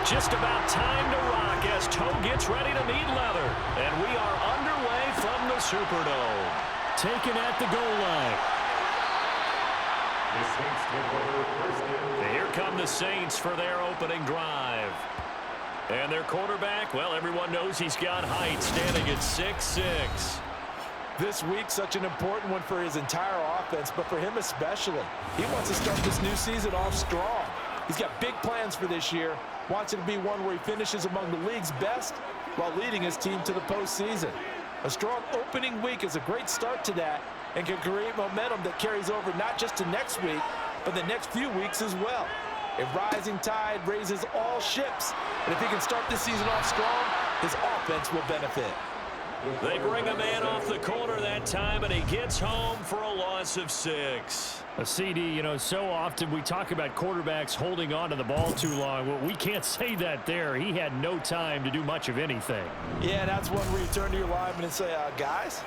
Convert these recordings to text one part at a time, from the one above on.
Just about time to rock as toe gets ready to meet leather. And we are underway from the Superdome. Taken at the goal line. Here come the Saints for their opening drive. And their quarterback, well, everyone knows he's got height, standing at 6'6". This week, such an important one for his entire offense, but for him especially. He wants to start this new season off strong. He's got big plans for this year. Wants it to be one where he finishes among the league's best while leading his team to the postseason. A strong opening week is a great start to that and can create momentum that carries over not just to next week, but the next few weeks as well. A rising tide raises all ships, and if he can start this season off strong, his offense will benefit. They bring a man off the corner that time, and he gets home for a loss of 6. A CD, you know, so often we talk about quarterbacks holding on to the ball too long. Well, we can't say that there. He had no time to do much of anything. Yeah, that's one where you turn to your lineman and say, guys,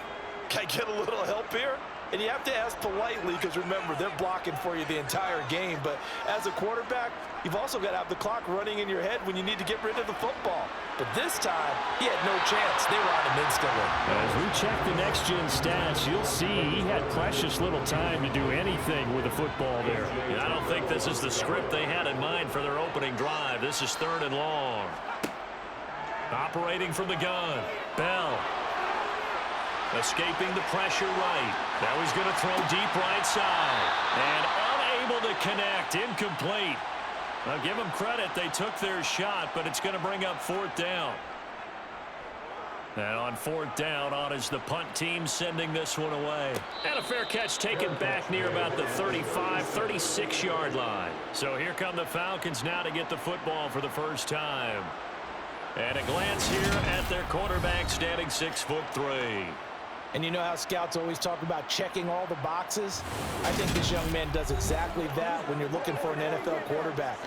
can I get a little help here? And you have to ask politely because, remember, they're blocking for you the entire game. But as a quarterback, you've also got to have the clock running in your head when you need to get rid of the football. But this time, he had no chance. They were on him instantly. As we check the next-gen stats, you'll see he had precious little time to do anything with the football there. Yeah, I don't think this is the script they had in mind for their opening drive. This is 3rd and long. Operating from the gun, Bell. Escaping the pressure right. Now he's going to throw deep right side. And unable to connect. Incomplete. Now give them credit. They took their shot, but it's going to bring up 4th down. And on 4th down, on is the punt team sending this one away. And a fair catch taken back near about the 35, 36-yard line. So here come the Falcons now to get the football for the first time. And a glance here at their quarterback standing 6'3". And you know how scouts always talk about checking all the boxes? I think this young man does exactly that when you're looking for an NFL quarterback.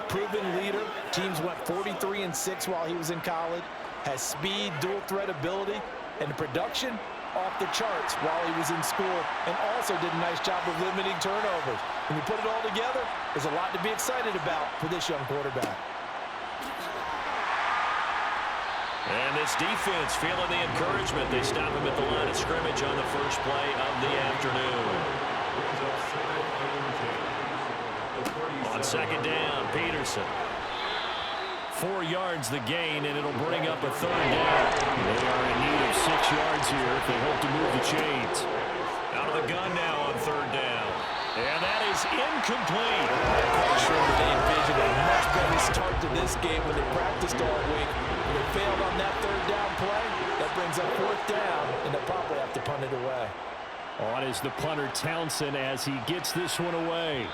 Proven leader. Teams went 43-6 while he was in college. Has speed, dual threat ability, and the production off the charts while he was in school, and also did a nice job of limiting turnovers. When you put it all together, there's a lot to be excited about for this young quarterback. And this defense feeling the encouragement. They stop him at the line of scrimmage on the first play of the afternoon. On 2nd down, Peterson. 4 yards the gain, and it'll bring up a 3rd down. They are in need of 6 yards here if they hope to move the chains. Out of the gun now on 3rd down. And that is incomplete. I'm sure they envisioned a much better start to this game when they practiced all week. When they failed on that 3rd down play, that brings up 4th down, and they'll probably have to punt it away. On is the punter Townsend as he gets this one away.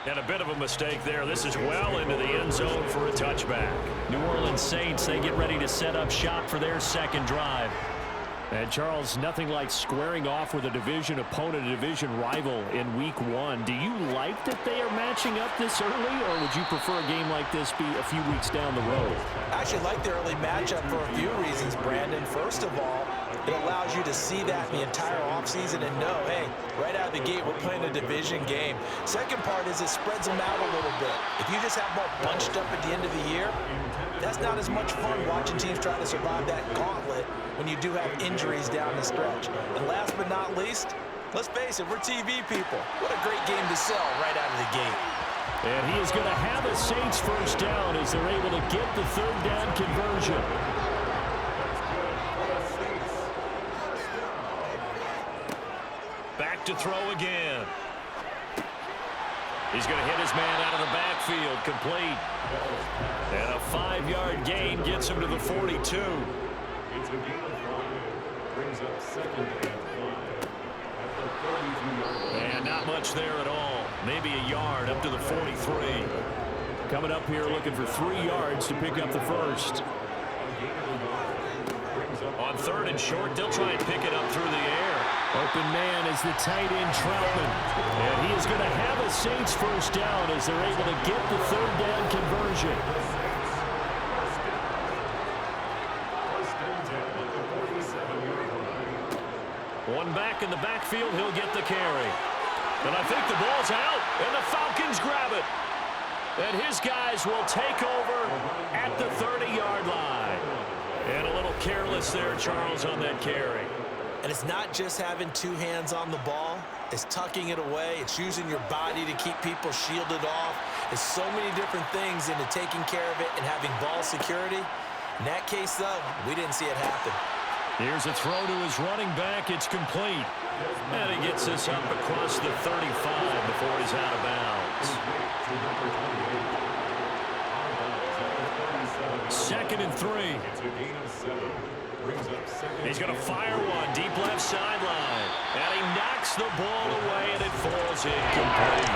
And a bit of a mistake there. This is well into the end zone for a touchback. New Orleans Saints, they get ready to set up shop for their 2nd drive. And, Charles, nothing like squaring off with a division opponent, a division rival in Week 1. Do you like that they are matching up this early, or would you prefer a game like this be a few weeks down the road? I actually like the early matchup for a few reasons, Brandon. First of all, it allows you to see that in the entire offseason and know, hey, right out of the gate, we're playing a division game. Second part is it spreads them out a little bit. If you just have them all bunched up at the end of the year, that's not as much fun watching teams try to survive that gauntlet when you do have injuries down the stretch. And last but not least, let's face it, we're TV people. What a great game to sell right out of the gate. And he is going to have a Saints first down as they're able to get the 3rd down conversion. Back to throw again. He's going to hit his man out of the backfield, complete. And a 5-yard gain gets him to the 42. It's a gain of 5. Brings up 2nd and 5. At the 32-yard line. And not much there at all. Maybe a yard up to the 43. Coming up here looking for 3 yards to pick up the first. On 3rd and short, they'll try and pick it up through the air. Open man is the tight end Troutman. And he is going to have a Saints first down as they're able to get the 3rd down conversion. One back in the backfield, he'll get the carry. And I think the ball's out, and the Falcons grab it. And his guys will take over at the 30-yard line. And a little careless there, Charles, on that carry. And it's not just having two hands on the ball. It's tucking it away. It's using your body to keep people shielded off. It's so many different things into taking care of it and having ball security. In that case, though, we didn't see it happen. Here's a throw to his running back. It's complete. And he gets this up across the 35 before he's out of bounds. 2nd and 3. It's a gain of 7. Brings up 2nd. He's going to fire one deep left sideline. And he knocks the ball away, and it falls incomplete.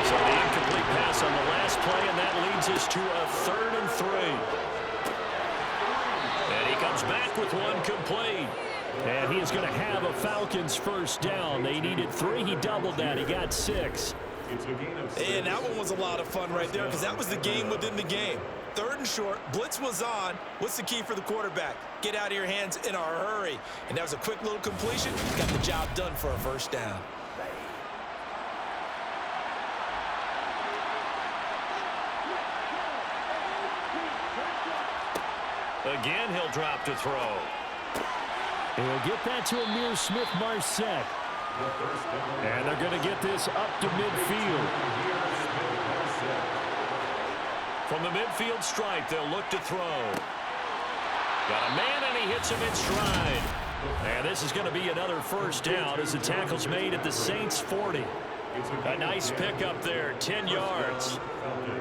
So the incomplete pass on the last play, and that leads us to a 3rd and 3. And he comes back with one complete. And he is going to have a Falcons first down. They needed 3. He doubled that. He got 6. It's a gain of 6. And that one was a lot of fun right there because that was the game within the game. 3rd and short, blitz was on. What's the key for the quarterback? Get out of your hands in a hurry. And that was a quick little completion. Got the job done for a first down. Again, he'll drop to throw. He'll get that to Amir Smith-Marset. And they're going to get this up to midfield. From the midfield stripe, they'll look to throw. Got a man, and he hits him in stride. And this is going to be another first down as the tackle's made at the Saints' 40. A nice pickup there, 10 yards.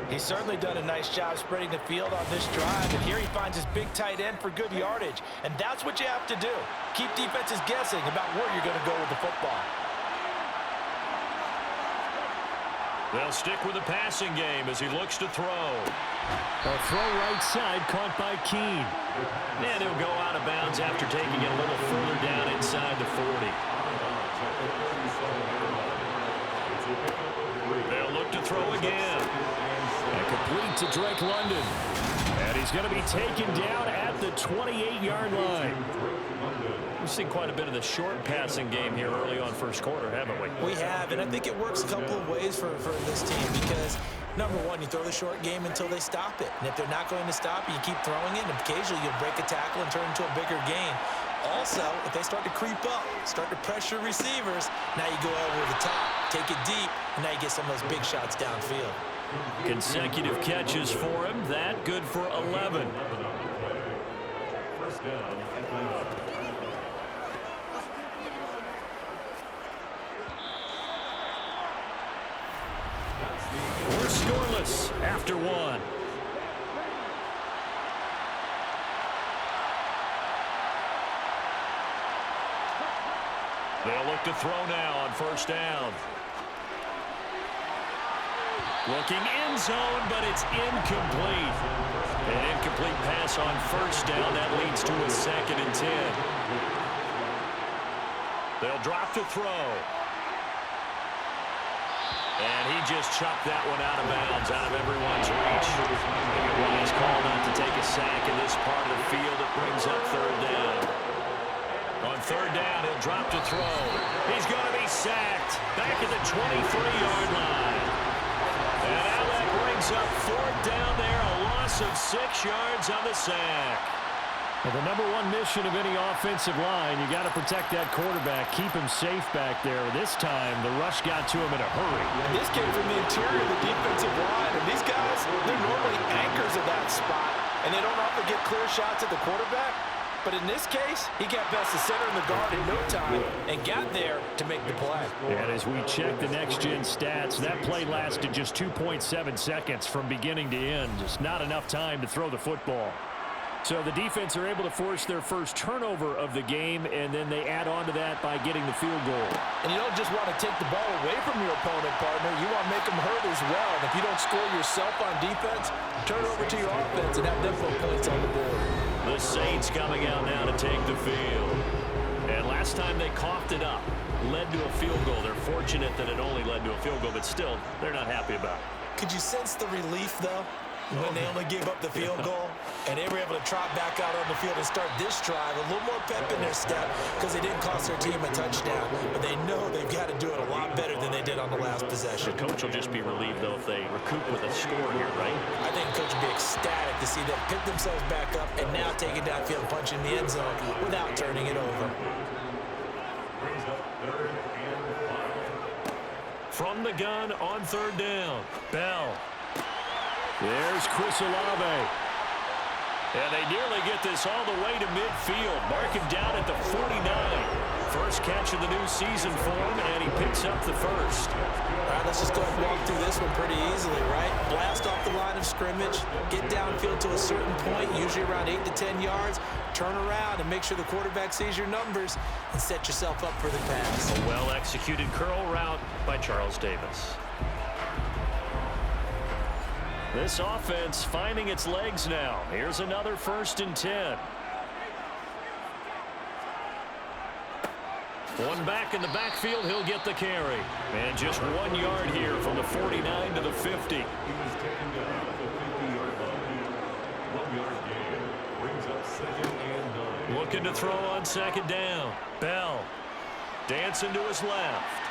He's certainly done a nice job spreading the field on this drive, and here he finds his big tight end for good yardage. And that's what you have to do. Keep defenses guessing about where you're going to go with the football. They'll stick with the passing game as he looks to throw. A throw right side caught by Keene. And he'll go out of bounds after taking it a little further down inside the 40. They'll look to throw again. And complete to Drake London. And he's going to be taken down at the 28-yard line. We've seen quite a bit of the short passing game here early on first quarter, haven't we? We have, and I think it works a couple of ways for this team because, number one, you throw the short game until they stop it. And if they're not going to stop it, you keep throwing it, and occasionally you'll break a tackle and turn into a bigger gain. Also, if they start to creep up, start to pressure receivers, now you go over the top, take it deep, and now you get some of those big shots downfield. Consecutive catches for him. That good for 11. First down. We're scoreless after one. They'll look to throw now on first down. Looking end zone, but it's incomplete. An incomplete pass on first down. That leads to a 2nd and 10. They'll drop to throw. And he just chucked that one out of bounds, out of everyone's reach. Maybe wise call not to take a sack in this part of the field. It brings up 3rd down. On 3rd down, he'll drop to throw. He's going to be sacked back at the 23-yard line. And now that brings up 4th down there, a loss of 6 yards on the sack. Well, the number one mission of any offensive line, you got to protect that quarterback, keep him safe back there. This time, the rush got to him in a hurry. And this came from the interior of the defensive line, and these guys, they're normally anchors of that spot, and they don't often get clear shots at the quarterback. But in this case, he got past the center and the guard in no time and got there to make the play. And as we check the next-gen stats, that play lasted just 2.7 seconds from beginning to end. Just not enough time to throw the football. So the defense are able to force their first turnover of the game, and then they add on to that by getting the field goal. And you don't just want to take the ball away from your opponent, partner. You want to make them hurt as well. And if you don't score yourself on defense, turn it over to your offense and have them put points on the board. The Saints coming out now to take the field. And last time they coughed it up, led to a field goal. They're fortunate that it only led to a field goal, but still, they're not happy about it. Could you sense the relief, though? when they only gave up the field goal, and they were able to trot back out on the field and start this drive. A little more pep in their step because they didn't cost their team a touchdown. But they know they've got to do it a lot better than they did on the last possession. The coach will just be relieved, though, if they recoup with a score here, right? I think the coach will be ecstatic to see them pick themselves back up and now take it downfield and punch in the end zone without turning it over. Brings up 3rd and 5. From the gun on 3rd down. Bell. There's Chris Olave. And they nearly get this all the way to midfield. Mark him down at the 49. First catch of the new season for him, and he picks up the first. All right, let's just go ahead and walk through this one pretty easily, right? Blast off the line of scrimmage, get downfield to a certain point, usually around 8 to 10 yards, turn around and make sure the quarterback sees your numbers and set yourself up for the pass. A well-executed curl route by Charles Davis. This offense finding its legs now. Here's another 1st and 10. One back in the backfield, he'll get the carry. And just 1 yard here from the 49 to the 50. He was taken down at the 50-yard line. 1-yard gain. Brings up 2nd and 9. Looking to throw on 2nd down. Bell dancing to his left.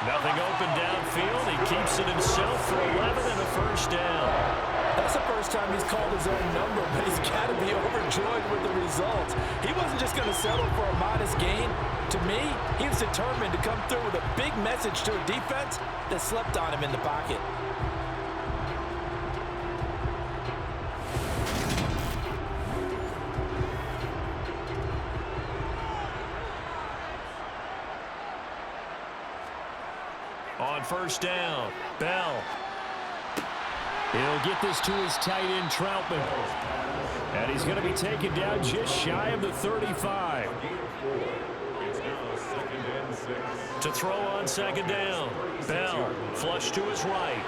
Nothing open downfield. He keeps it himself for 11 and a 1st down. That's the first time he's called his own number, but he's got to be overjoyed with the result. He wasn't just going to settle for a modest gain. To me, he was determined to come through with a big message to a defense that slept on him in the pocket. On 1st down, Bell. He'll get this to his tight end, Troutman. And he's going to be taken down just shy of the 35. It's now 2nd and 6. To throw on 2nd down. Bell, flush to his right.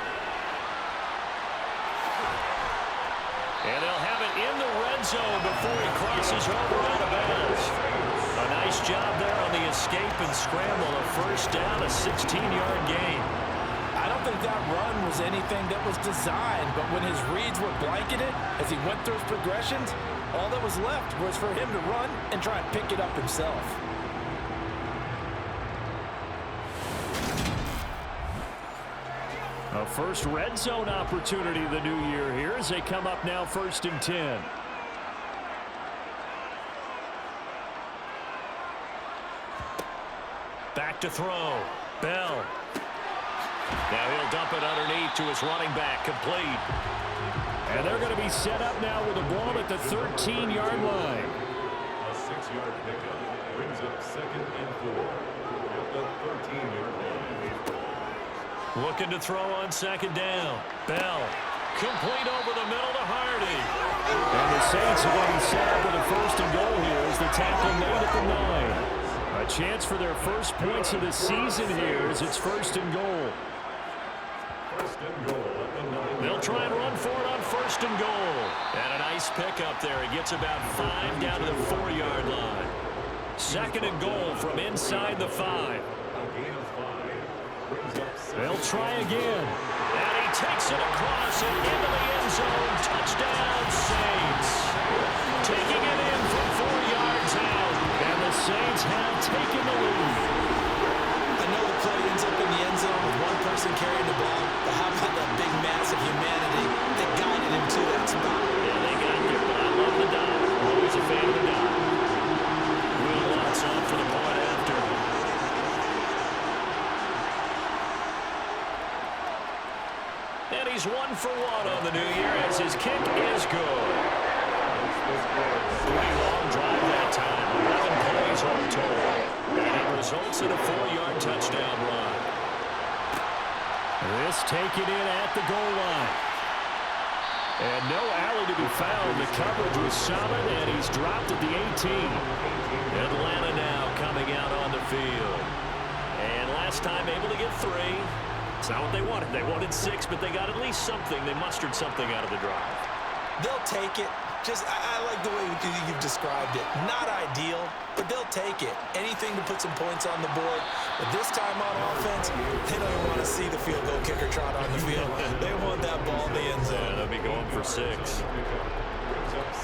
And they'll have it in the red zone before he crosses over out of bounds. A nice job there on the escape and scramble. A 1st down, a 16-yard gain. I don't think that run was anything that was designed, but when his reads were blanketed as he went through his progressions, all that was left was for him to run and try and pick it up himself. A first red zone opportunity the new year here as they come up now 1st and 10. Back to throw. Bell. Now he'll dump it underneath to his running back, complete. And they're going to be set up now with a ball at the 13-yard line. A 6-yard pickup brings up 2nd and 4 at the 13-yard line. Looking to throw on 2nd down. Bell. Complete over the middle to Hardy. And the Saints are going to be set up with a 1st and goal here as the tackle made at the 9. A chance for their first points of the season here as it's 1st and goal. 1st and goal at the 9. They'll try and run for it on 1st and goal. And a nice pickup there. He gets about 5 down to the 4-yard line. 2nd and goal from inside the 5. A gain of 5 brings up 7. They'll try again. And he takes it across and into the end zone. Touchdown, Saints. Taking it in from 4 yards out. And the Saints have taken the lead. I know the play ends up in the end zone with one person carrying the ball, but how about that big mass of humanity that guided him to that spot? Yeah, they got there, but I love the dive. Always a fan of the dive. Will Lutz on for the point after. And he's 1 for 1 on the new year as his kick is good. Pretty long drive that time. 11 plays all total. And it results in a 4-yard touchdown run. This taken in at the goal line. And no alley to be found. The coverage was solid, and he's dropped at the 18. Atlanta now coming out on the field. And last time able to get 3. It's not what they wanted. They wanted 6, but they got at least something. They mustered something out of the drive. They'll take it. I like the way you've described it. Not ideal, but they'll take it. Anything to put some points on the board. But this time on offense, they don't even want to see the field goal kicker trot on the field. They want that that ball in the end zone. Yeah, they'll be going for 6.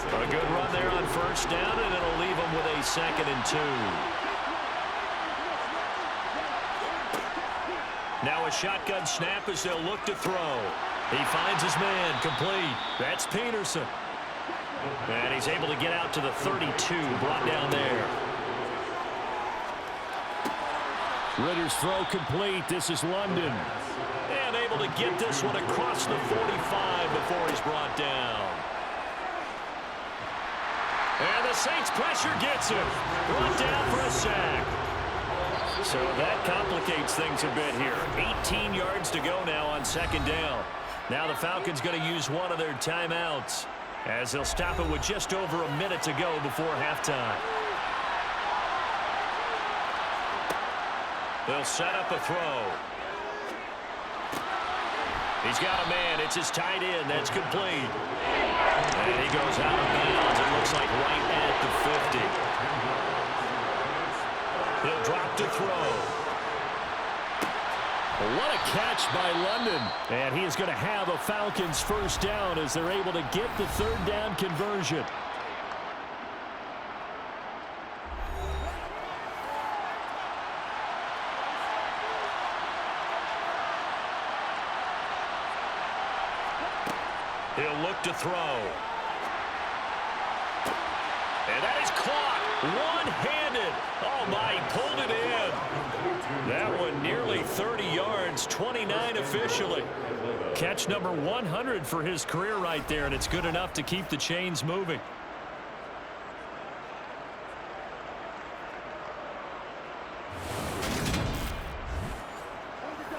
A good run there on first down, and it'll leave them with a 2nd and 2. Now a shotgun snap as they'll look to throw. He finds his man, complete. That's Peterson. And he's able to get out to the 32, brought down there. Ritter's throw complete. This is London. And able to get this one across the 45 before he's brought down. And the Saints pressure gets him. Brought down for a sack. So that complicates things a bit here. 18 yards to go now on 2nd down. Now the Falcons going to use one of their timeouts as they'll stop it with just over a minute to go before halftime. They'll set up a throw. He's got a man. It's his tight end. That's complete. And he goes out of bounds. It looks like right at the 50. He'll drop to throw. What a catch by London. And he is going to have a Falcons first down as they're able to get the 3rd down conversion. He'll look to throw. And that is caught one-handed. Oh, my, he pulled it in. That one nearly 30 yards, 29 officially. Catch number 100 for his career right there, and it's good enough to keep the chains moving.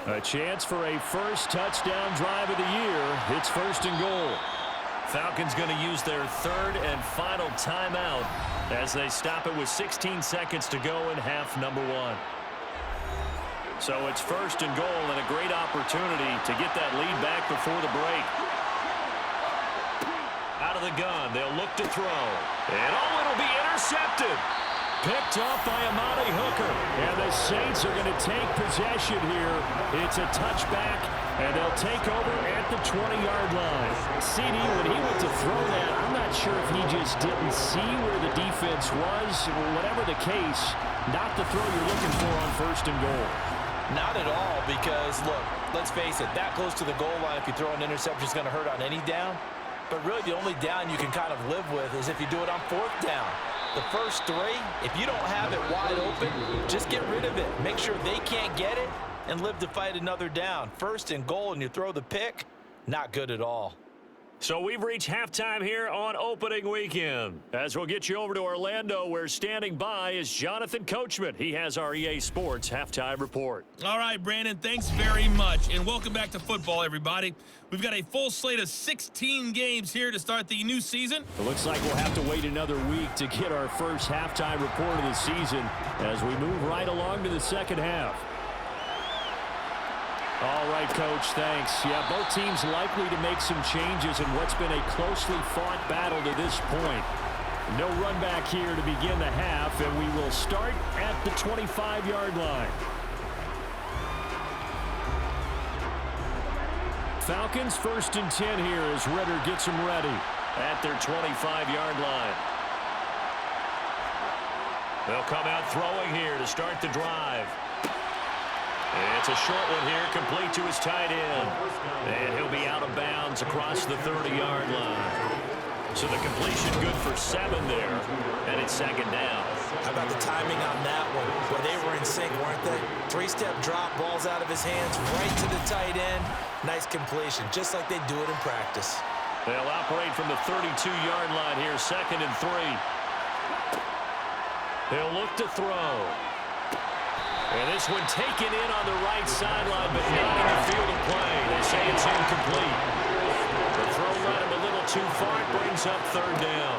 A chance for a first touchdown drive of the year. It's 1st and goal. Falcons going to use their 3rd and final timeout as they stop it with 16 seconds to go in half number 1. So it's 1st and goal and a great opportunity to get that lead back before the break. Out of the gun, they'll look to throw. And it'll be intercepted. Picked off by Amani Hooker. And the Saints are going to take possession here. It's a touchback, and they'll take over at the 20-yard line. CD, when he went to throw that, I'm not sure if he just didn't see where the defense was. Whatever the case, not the throw you're looking for on 1st and goal. Not at all, because, look, let's face it, that close to the goal line, if you throw an interception, it's going to hurt on any down. But really, the only down you can kind of live with is if you do it on 4th down. The first 3, if you don't have it wide open, just get rid of it. Make sure they can't get it and live to fight another down. 1st and goal, and you throw the pick, not good at all. So we've reached halftime here on opening weekend. As we'll get you over to Orlando, where standing by is Jonathan Coachman. He has our EA Sports halftime report. All right, Brandon, thanks very much. And welcome back to football, everybody. We've got a full slate of 16 games here to start the new season. It looks like we'll have to wait another week to get our first halftime report of the season as we move right along to the 2nd half. All right, Coach, thanks. Yeah, both teams likely to make some changes in what's been a closely fought battle to this point. No run back here to begin the half, and we will start at the 25-yard line. Falcons 1st and 10 here as Ritter gets them ready. At their 25-yard line. They'll come out throwing here to start the drive. It's a short one here, complete to his tight end. And he'll be out of bounds across the 30-yard line. So the completion good for 7 there, and it's 2nd down. How about the timing on that one? Well, they were in sync, weren't they? 3-step drop, balls out of his hands, right to the tight end. Nice completion, just like they do it in practice. They'll operate from the 32-yard line here, 2nd and 3. He'll look to throw. And this one taken in on the right sideline, but not in the field of play. They say it's incomplete. The throw led him a little too far. It brings up 3rd down.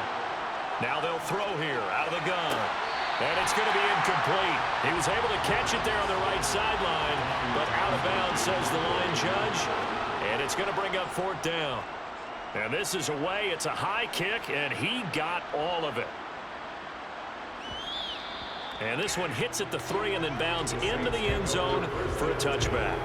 Now they'll throw here out of the gun. And it's going to be incomplete. He was able to catch it there on the right sideline, but out of bounds, says the line judge. And it's going to bring up 4th down. And this is away. It's a high kick, and he got all of it. And this one hits at the 3 and then bounds into the end zone for a touchback.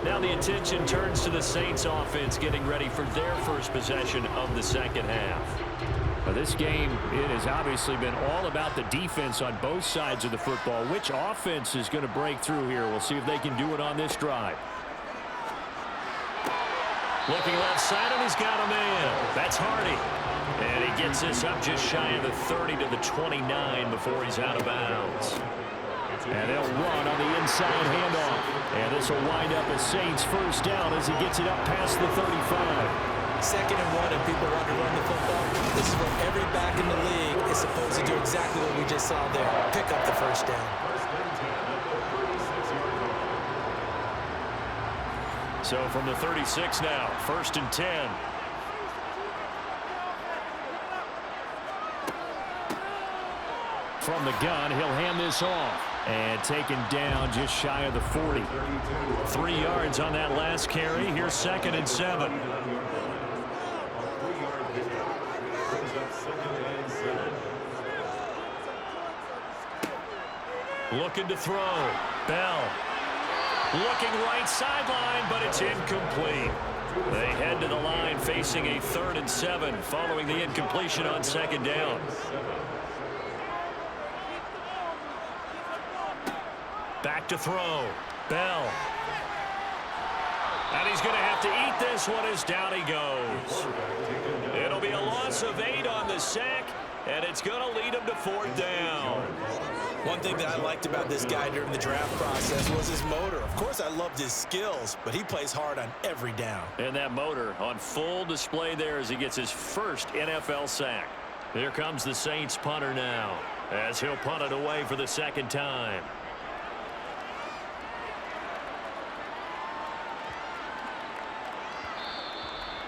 Now the attention turns to the Saints offense getting ready for their first possession of the second half. Well, this game, it has obviously been all about the defense on both sides of the football. Which offense is going to break through here? We'll see if they can do it on this drive. Looking left side, and he's got a man. That's Hardy. And he gets this up just shy of the 30 to the 29 before he's out of bounds. And they'll run on the inside handoff. And this will wind up a Saints first down as he gets it up past the 35. 2nd and 1, and people want to run the football. This is what every back in the league is supposed to do, exactly what we just saw there. Pick up the first down. So from the 36 now, 1st and 10. From the gun, he'll hand this off. And taken down just shy of the 40. 3 yards on that last carry. Here's 2nd and 7. Looking to throw. Bell. Looking right sideline, but it's incomplete. They head to the line facing a 3rd and 7 following the incompletion on 2nd down. Back to throw. Bell. And he's going to have to eat this one as down he goes. It'll be a loss of 8 on the sack, and it's going to lead him to 4th down. One thing that I liked about this guy during the draft process was his motor. Of course, I loved his skills, but he plays hard on every down. And that motor on full display there as he gets his first NFL sack. Here comes the Saints punter now as he'll punt it away for the 2nd time.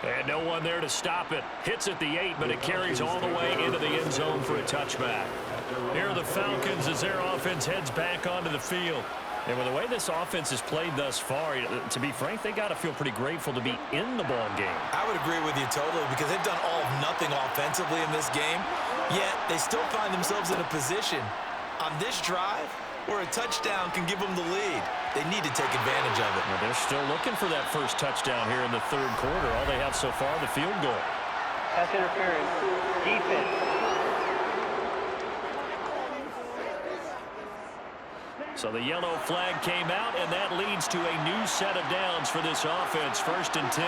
And no one there to stop it. Hits at the 8, but it carries all the way into the end zone for a touchback. Here are the Falcons as their offense heads back onto the field. And with the way this offense has played thus far, to be frank, they got to feel pretty grateful to be in the ball game. I would agree with you totally, because they've done all of nothing offensively in this game, yet they still find themselves in a position on this drive where a touchdown can give them the lead. They need to take advantage of it. Well, they're still looking for that first touchdown here in the 3rd quarter. All they have so far, the field goal. Pass interference. Defense. So the yellow flag came out, and that leads to a new set of downs for this offense. 1st and 10.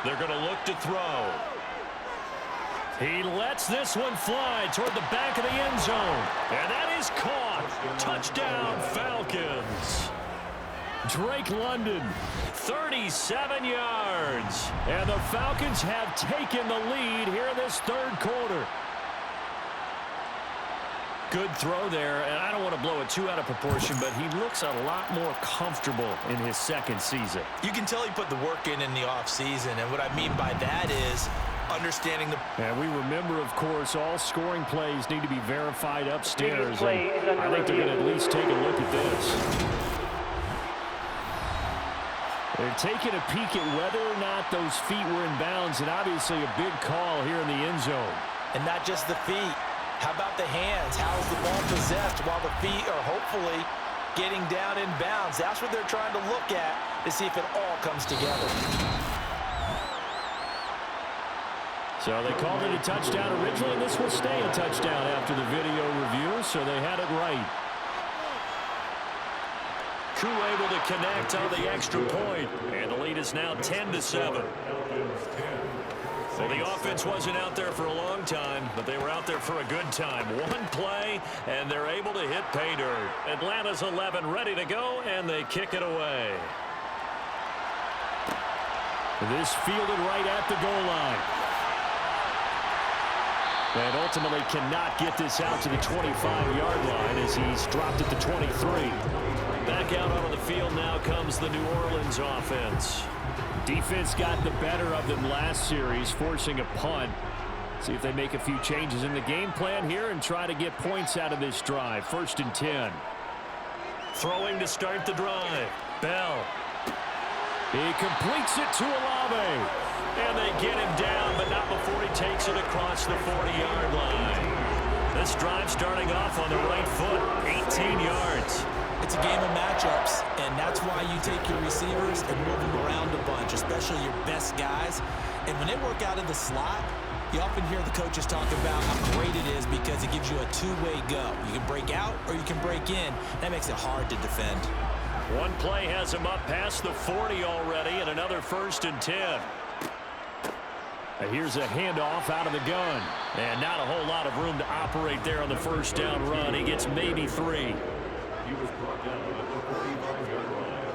They're going to look to throw. He lets this one fly toward the back of the end zone. And that is caught. Touchdown, Falcons. Drake London. 37 yards. And the Falcons have taken the lead here in this 3rd quarter. Good throw there, and I don't want to blow it too out of proportion, but he looks a lot more comfortable in his 2nd season. You can tell he put the work in the offseason, and what I mean by that is understanding the... And we remember, of course, all scoring plays need to be verified upstairs. Play is under I think they're going to at least take a look at this. They're taking a peek at whether or not those feet were in bounds, and obviously a big call here in the end zone. And not just the feet. How about the hands? How's the ball possessed while the feet are hopefully getting down in bounds? That's what they're trying to look at to see if it all comes together. So they called it a touchdown originally, and this will stay a touchdown after the video review, so they had it right. Crew able to connect on the extra point, and the lead is now 10-7. Well, the offense wasn't out there for a long time, but they were out there for a good time. One play, and they're able to hit pay dirt. Atlanta's 11 ready to go, and they kick it away. This fielded right at the goal line. And ultimately cannot get this out to the 25-yard line as he's dropped at the 23. Back out onto the field now comes the New Orleans offense. Defense got the better of them last series, forcing a punt. See if they make a few changes in the game plan here and try to get points out of this drive. 1st and 10. Throwing to start the drive. Bell. He completes it to Olaves. And they get him down, but not before he takes it across the 40-yard line. This drive starting off on the right foot, 18 yards. It's a game of matchups, and that's why you take your receivers and move them around a bunch, especially your best guys. And when they work out of the slot, you often hear the coaches talk about how great it is because it gives you a two-way go. You can break out or you can break in. That makes it hard to defend. One play has him up past the 40 already, and another 1st and 10. Here's a handoff out of the gun. And not a whole lot of room to operate there on the first down run. He gets maybe 3. He was brought down at the 45-yard line.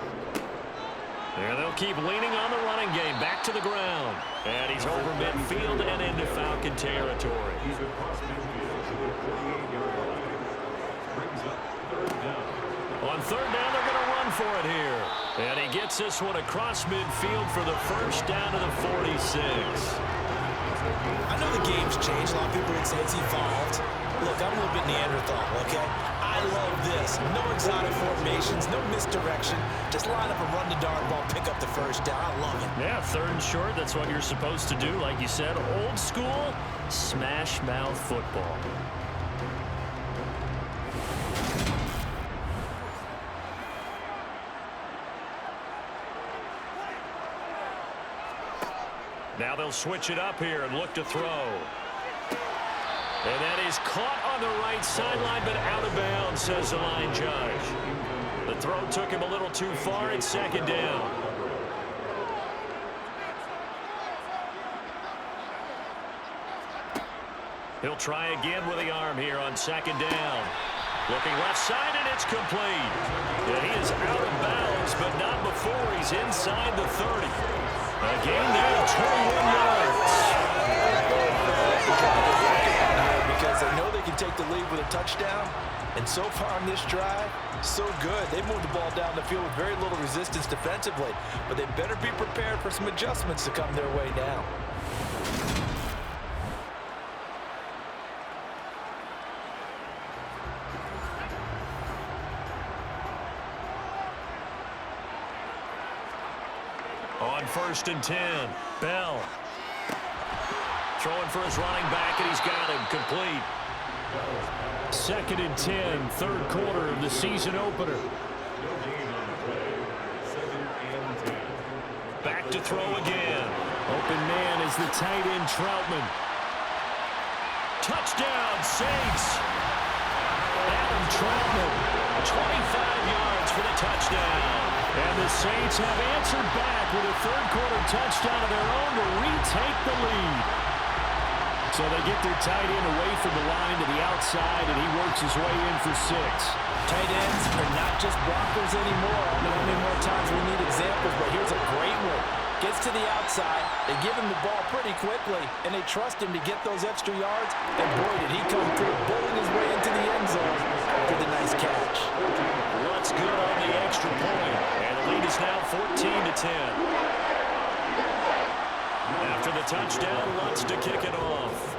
And they'll keep leaning on the running game. Back to the ground. And he's over midfield and into Falcon territory. He's across midfield to the 48-yard line. Brings up 3rd down. On 3rd down, they're going to run for it here. And he gets this one across midfield for the 1st down to the 46. I know the game's changed. A lot of people would say it's evolved. Look, I'm a little bit Neanderthal, okay? I love this. No exotic formations, no misdirection. Just line up and run the darn ball, pick up the 1st down. I love it. Yeah, 3rd and short. That's what you're supposed to do. Like you said, old school, smash mouth football. Now they'll switch it up here and look to throw. And that is caught on the right sideline, but out of bounds, says the line judge. The throw took him a little too far. It's 2nd down. He'll try again with the arm here on 2nd down. Looking left side, and it's complete. And he is out of bounds, but not before he's inside the 30. A gain there of 21 yards. Because they know they can take the lead with a touchdown. And so far on this drive, so good. They moved the ball down the field with very little resistance defensively. But they better be prepared for some adjustments to come their way now. On 1st and 10, Bell. Throwing for his running back, and he's got him complete. 2nd and 10, 3rd quarter of the season opener. No gain on the play. 2nd and 10. Back to throw again. Open man is the tight end Troutman. Touchdown, Saints. Adam Troutman. 25 yards for the touchdown. And the Saints have answered back with a 3rd quarter touchdown of their own to retake the lead. So they get their tight end away from the line to the outside, and he works his way in for 6. Tight ends are not just blockers anymore. I don't know how many more times we need examples, but here's a great one. Gets to the outside, they give him the ball pretty quickly, and they trust him to get those extra yards. And boy, did he come through, bowling his way into the end zone after the nice catch. Looks good on the extra point. And the lead is now 14-10. After the touchdown, Lutz to kick it off.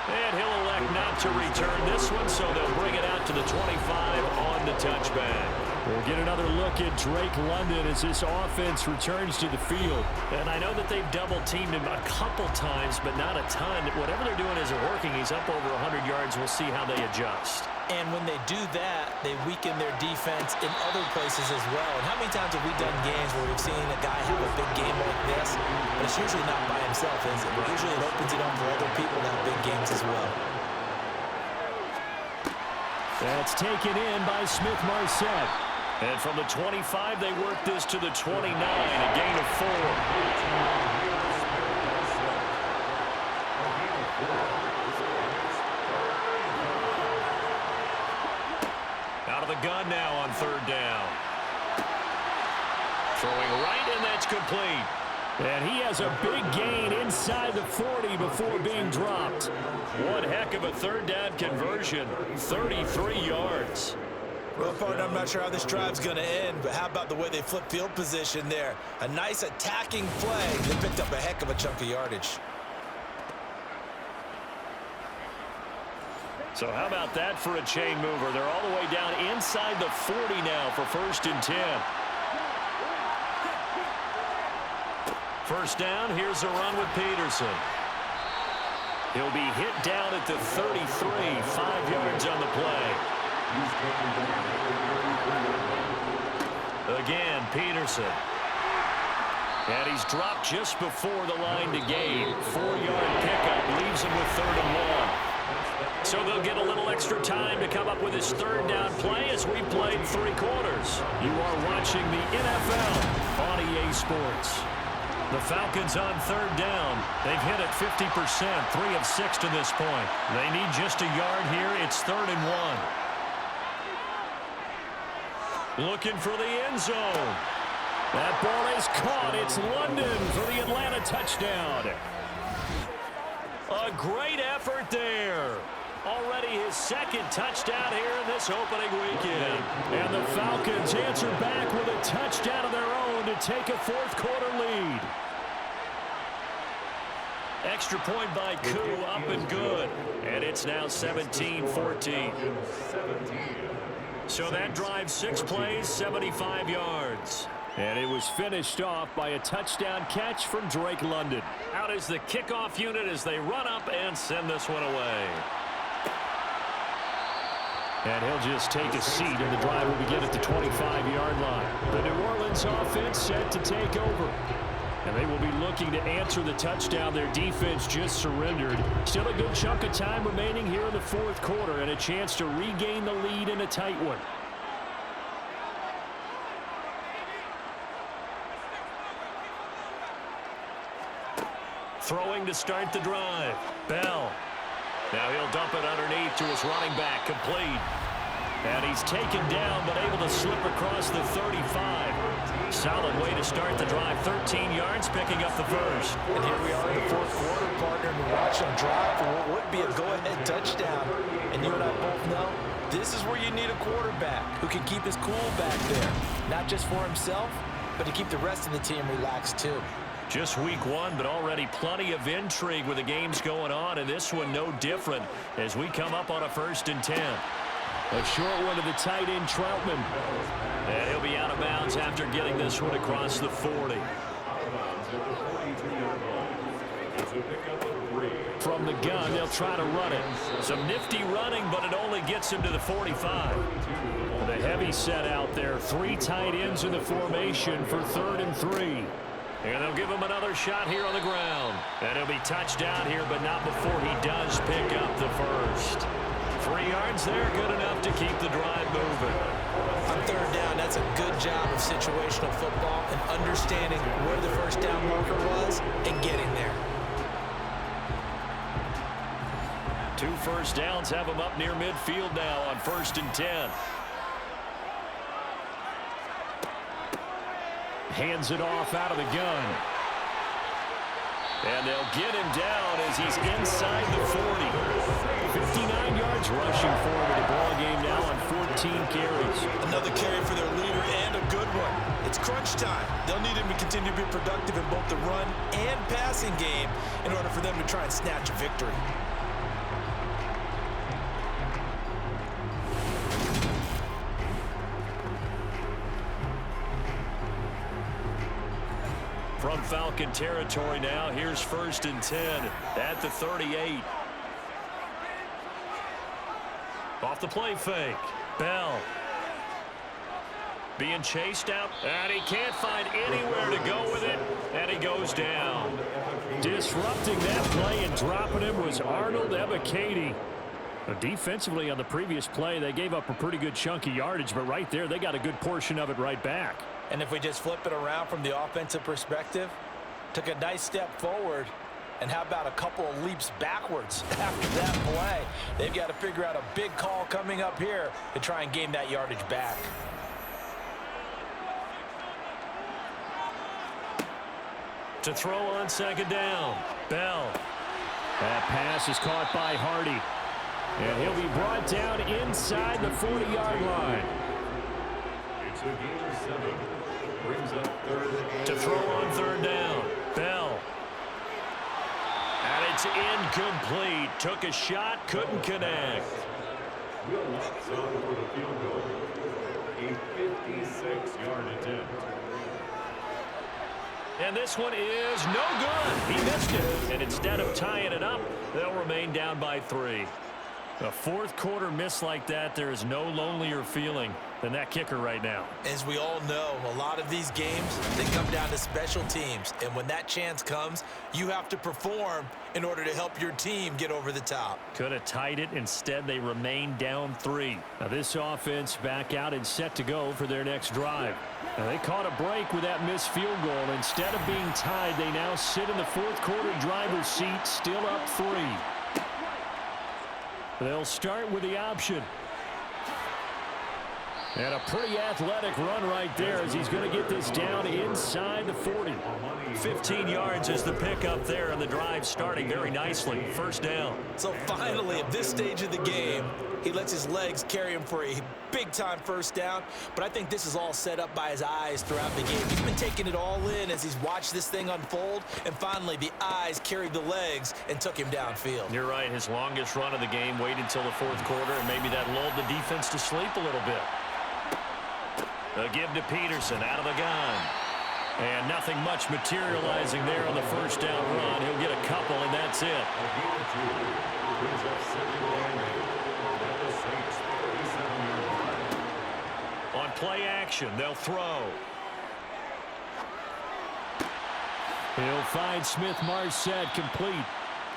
And he'll elect not to return this one, so they'll bring it out to the 25 on the touchback. We'll get another look at Drake London as this offense returns to the field. And I know that they've double-teamed him a couple times, but not a ton. Whatever they're doing isn't working. He's up over 100 yards. We'll see how they adjust. And when they do that, they weaken their defense in other places as well. And how many times have we done games where we've seen a guy have a big game like this? But it's usually not by himself, is it? Usually it opens it up for other people to have big games as well. That's taken in by Smith-Marset. And from the 25, they work this to the 29, a gain of 4. Out of the gun now on 3rd down. Throwing right, and that's complete. And he has a big gain inside the 40 before being dropped. One heck of a 3rd down conversion, 33 yards. Well, partner, I'm not sure how this drive's going to end, but how about the way they flip field position there? A nice attacking play. They picked up a heck of a chunk of yardage. So how about that for a chain mover? They're all the way down inside the 40 now for 1st and 10. First down, here's a run with Peterson. He'll be hit down at the 33, 5 yards on the play. Again, Peterson. And he's dropped just before the line to gain. 4-yard pickup leaves him with 3rd and 1. So they'll get a little extra time to come up with his 3rd down play as we played 3 quarters. You are watching the NFL on EA Sports. The Falcons on 3rd down. They've hit it 50%, 3 of 6 to this point. They need just a yard here. It's 3rd and 1. Looking for the end zone. That ball is caught. It's London for the Atlanta touchdown. A great effort there. Already his 2nd touchdown here in this opening weekend. And the Falcons answer back with a touchdown of their own to take a 4th quarter lead. Extra point by Koo, up and good. And it's now 17-14. So that drive 6 plays, 75 yards. And it was finished off by a touchdown catch from Drake London. Out is the kickoff unit as they run up and send this one away. And he'll just take a seat, and the drive will begin at the 25-yard line. The New Orleans offense set to take over. And they will be looking to answer the touchdown their defense just surrendered. Still a good chunk of time remaining here in the 4th quarter and a chance to regain the lead in a tight one. Throwing to start the drive. Bell. Now he'll dump it underneath to his running back, complete. And he's taken down, but able to slip across the 35. Solid way to start the drive. 13 yards, picking up the first. And here we are in the 4th quarter, partner, and watch him drive for what would be a go-ahead touchdown. And you and I both know this is where you need a quarterback who can keep his cool back there. Not just for himself, but to keep the rest of the team relaxed too. Just week 1, but already plenty of intrigue with the games going on, and this one no different as we come up on a 1st and 10. A short one to the tight end, Troutman. And he'll be out of bounds after getting this one across the 40. From the gun, they'll try to run it. Some nifty running, but it only gets him to the 45. The heavy set out there. 3 tight ends in the formation for 3rd and 3. And they'll give him another shot here on the ground. And he'll be touched down here, but not before he does pick up the first. 3 yards there, good enough to keep the drive moving. On 3rd down, that's a good job of situational football and understanding where the 1st down marker was and getting there. 2 first downs have him up near midfield now on 1st and 10. Hands it off out of the gun. And they'll get him down as he's inside the 40. 59 yards rushing for him in the ball game now on 14 carries. Another carry for their leader and a good one. It's crunch time. They'll need him to continue to be productive in both the run and passing game in order for them to try and snatch a victory. From Falcon territory now, here's 1st and 10 at the 38. Off the play fake. Bell. Being chased out, and he can't find anywhere to go with it, and he goes down. Disrupting that play and dropping him was Arnold Ebiketie. Defensively on the previous play, they gave up a pretty good chunk of yardage, but right there, they got a good portion of it right back. And if we just flip it around from the offensive perspective, took a nice step forward, and how about a couple of leaps backwards after that play? They've got to figure out a big call coming up here to try and gain that yardage back. To throw on 2nd down, Bell. That pass is caught by Hardy. And he'll be brought down inside the 40-yard line. It's a gain of 7. Brings up 3rd and 8. To throw on 3rd down, Bell. And it's incomplete. Took a shot, couldn't connect. Will Lutz on for the field goal. A 56-yard attempt. And this one is no good. He missed it. And instead of tying it up, they'll remain down by 3. A fourth quarter miss like that, there is no lonelier feeling than that kicker right now. As we all know, a lot of these games, they come down to special teams. And when that chance comes, you have to perform in order to help your team get over the top. Could have tied it. Instead, they remain down 3. Now, this offense back out and set to go for their next drive. Now, they caught a break with that missed field goal. Instead of being tied, they now sit in the fourth quarter driver's seat, still up 3. They'll start with the option. And a pretty athletic run right there as he's going to get this down inside the 40. 15 yards is the pickup there, and the drive starting very nicely. First down. So finally, at this stage of the game, he lets his legs carry him for a big-time first down. But I think this is all set up by his eyes throughout the game. He's been taking it all in as he's watched this thing unfold. And finally, the eyes carried the legs and took him downfield. You're right. His longest run of the game waited until the fourth quarter, and maybe that lulled the defense to sleep a little bit. A give to Peterson out of the gun. And nothing much materializing there on the first down run. He'll get a couple, and that's it. On play action, they'll throw. He'll find Smith-Marset complete.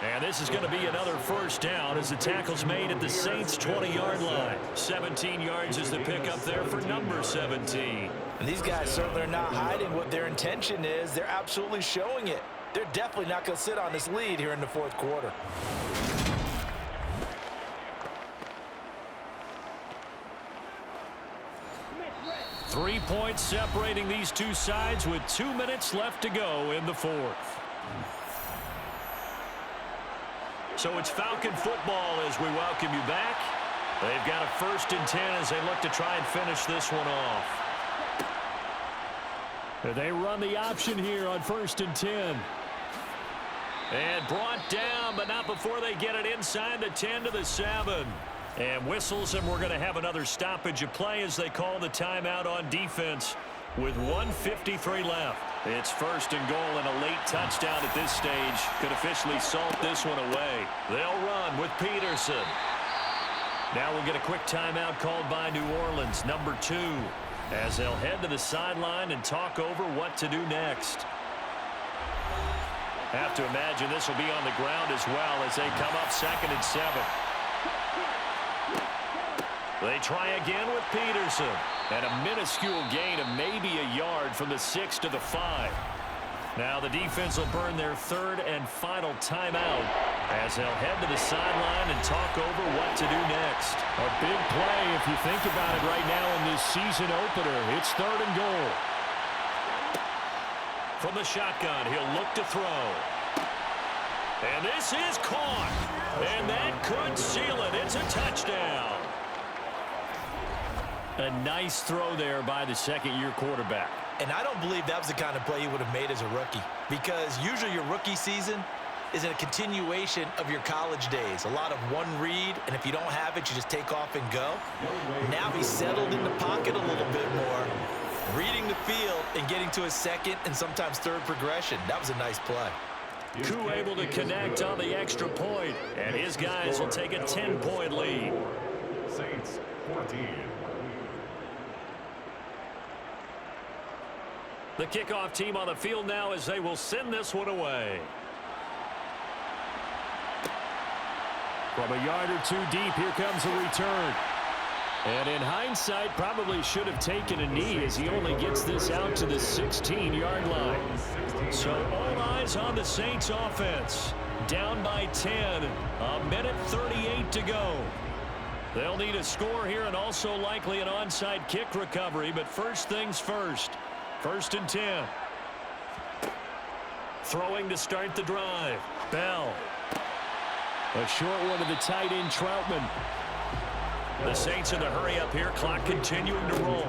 And this is going to be another first down as the tackle's made at the Saints' 20-yard line. 17 yards is the pickup there for number 17. And these guys certainly are not hiding what their intention is. They're absolutely showing it. They're definitely not going to sit on this lead here in the fourth quarter. Three points separating these two sides with 2 minutes left to go in the fourth. So it's Falcon football as we welcome you back. They've got a 1st and 10 as they look to try and finish this one off. They run the option here on 1st and 10. And brought down, but not before they get it inside the 10 to the 7. And whistles, and we're going to have another stoppage of play as they call the timeout on defense with 1:53 left. It's 1st and goal, and a late touchdown at this stage could officially salt this one away. They'll run with Peterson. Now we'll get a quick timeout called by New Orleans, number 2, as they'll head to the sideline and talk over what to do next. Have to imagine this will be on the ground as well as they come up 2nd and 7. They try again with Peterson. And a minuscule gain of maybe a yard from the 6 to the 5. Now the defense will burn their 3rd and final timeout as they'll head to the sideline and talk over what to do next. A big play if you think about it right now in this season opener. It's 3rd and goal. From the shotgun, he'll look to throw. And this is caught. And that could seal it. It's a touchdown. A nice throw there by the second-year quarterback. And I don't believe that was the kind of play he would have made as a rookie, because usually your rookie season is a continuation of your college days. A lot of one read, and if you don't have it, you just take off and go. Now he's settled in the pocket a little bit more, reading the field and getting to his 2nd and sometimes 3rd progression. That was a nice play. Koo able to connect on the extra point, and his guys will take a 10-point lead. Saints 14. The kickoff team on the field now as they will send this one away. From a yard or 2 deep, here comes a return. And in hindsight, probably should have taken a knee as he only gets this out to the 16-yard line. So all eyes on the Saints offense. Down by 10, a minute 38 to go. They'll need a score here and also likely an onside kick recovery, but first things first. 1st and 10. Throwing to start the drive. Bell. A short one to the tight end, Troutman. The Saints in the hurry up here. Clock continuing to roll.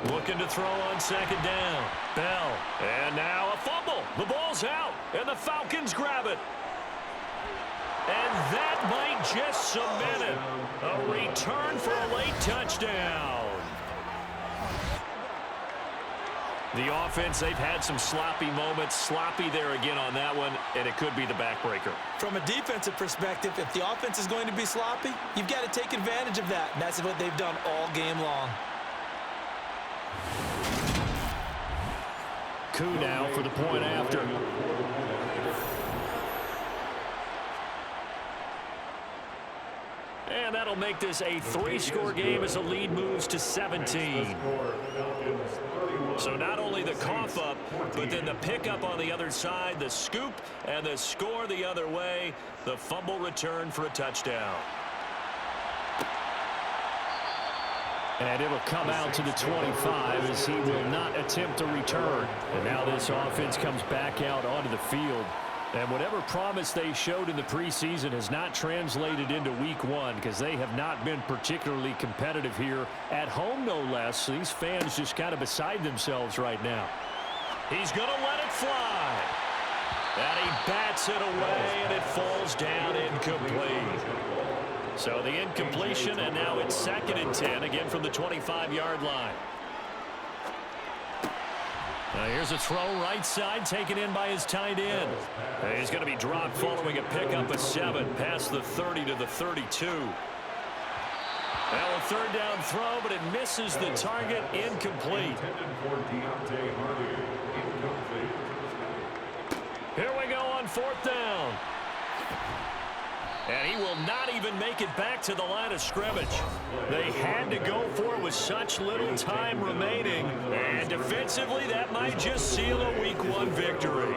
Looking to throw on 2nd down. Bell. And now a fumble. The ball's out. And the Falcons grab it. And that might just cement it. A return for a late touchdown. The offense, they've had some sloppy moments. Sloppy there again on that one, and it could be the backbreaker. From a defensive perspective, if the offense is going to be sloppy, you've got to take advantage of that. And that's what they've done all game long. Coup now for the point after. And that'll make this a 3-score game as the lead moves to 17. So not only the cough up, but then the pickup on the other side, the scoop, and the score the other way, the fumble return for a touchdown. And it'll come out to the 25 as he will not attempt to return. And now this offense comes back out onto the field. And whatever promise they showed in the preseason has not translated into week 1 because they have not been particularly competitive here at home, no less. These fans just kind of beside themselves right now. He's going to let it fly. And he bats it away, and it falls down incomplete. So the incompletion, and now it's 2nd and 10, again from the 25-yard line. Now here's a throw right side taken in by his tight end. He's going to be dropped following a pickup of 7 past the 30 to the 32. Now a 3rd down throw, but it misses the target, incomplete. Here we go on 4th down. And he will not even make it back to the line of scrimmage. They had to go for it with such little time remaining. And defensively, that might just seal a week 1 victory.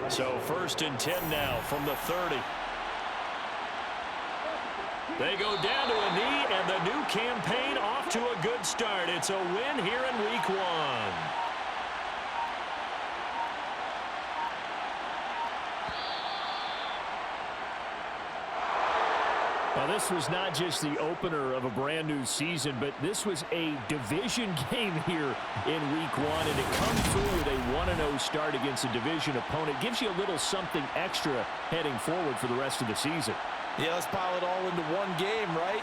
So 1st and 10 now from the 30. They go down to a knee, and the new campaign off to a good start. It's a win here in week 1. Now, this was not just the opener of a brand new season, but this was a division game here in week 1, and to come through with a 1-0 start against a division opponent gives you a little something extra heading forward for the rest of the season. Yeah, let's pile it all into one game, right?